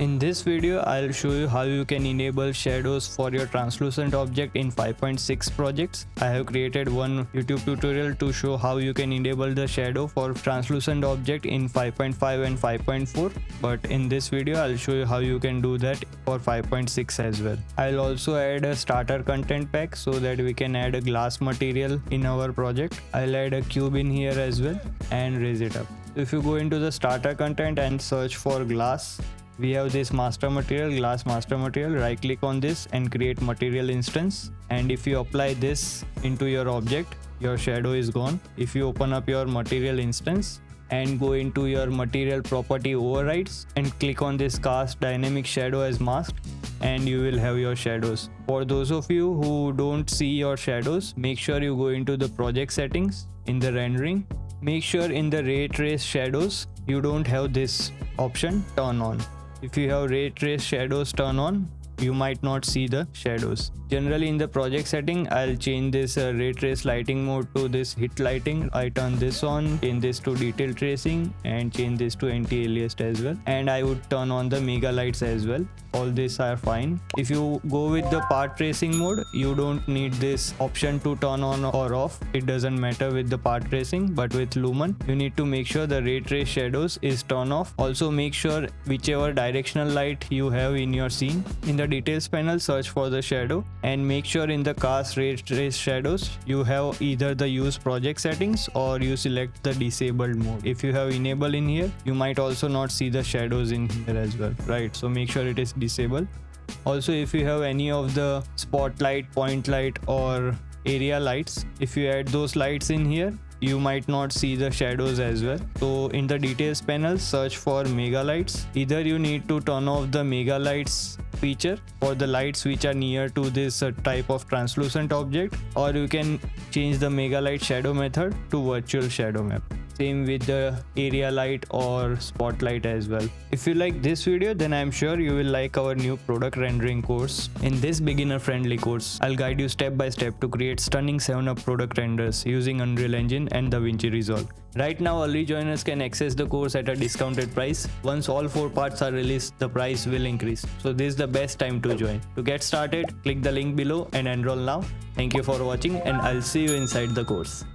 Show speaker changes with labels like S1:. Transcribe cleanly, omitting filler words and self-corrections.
S1: In this video, I'll show you how you can enable shadows for your translucent object in 5.6 projects. I have created one YouTube tutorial to show how you can enable the shadow for translucent object in 5.5 and 5.4. But in this video, I'll show you how you can do that for 5.6 as well. I'll also add a starter content pack so that we can add a glass material in our project. I'll add a cube in here as well and raise it up. If you go into the starter content and search for glass, we have this master material, glass master material. Right click on this and create material instance, and if you apply this into your object, your shadow is gone. If you open up your material instance and go into your material property overrides and click on this cast dynamic shadow as masked, and you will have your shadows. For those of you who don't see your shadows, make sure you go into the project settings in the rendering. Make sure in the ray trace shadows you don't have this option turn on. If you have ray trace shadows turn on, you might not see the shadows. Generally in the project setting, I'll change this ray trace lighting mode to this hit lighting. I turn this on, change this to detail tracing, and change this to anti-aliased as well. And I would turn on the mega lights as well. All these are fine. If you go with the part tracing mode, you don't need this option to turn on or off. It doesn't matter with the part tracing, but with Lumen, you need to make sure the ray trace shadows is turn off. Also make sure whichever directional light you have in your scene, in the details panel, search for the shadow, and make sure in the cast ray trace shadows you have either the use project settings or you select the disabled mode. If you have enable in here, you might also not see the shadows in here as well, right? So make sure it is disabled. Also, if you have any of the spotlight, point light or area lights, if you add those lights in here, you might not see the shadows as well. So in the details panel, search for mega lights. Either you need to turn off the mega lights feature for the lights which are near to this type of translucent object, or you can change the mega light shadow method to virtual shadow map. Same with the area light or spotlight as well. If you like this video, then I'm sure you will like our new product rendering course. In this beginner friendly course, I'll guide you step by step to create stunning 7up product renders using Unreal Engine and DaVinci Resolve. Right now, early joiners can access the course at a discounted price. Once all 4 parts are released, the price will increase. So this is the best time to join. To get started, click the link below and enroll now. Thank you for watching, and I'll see you inside the course.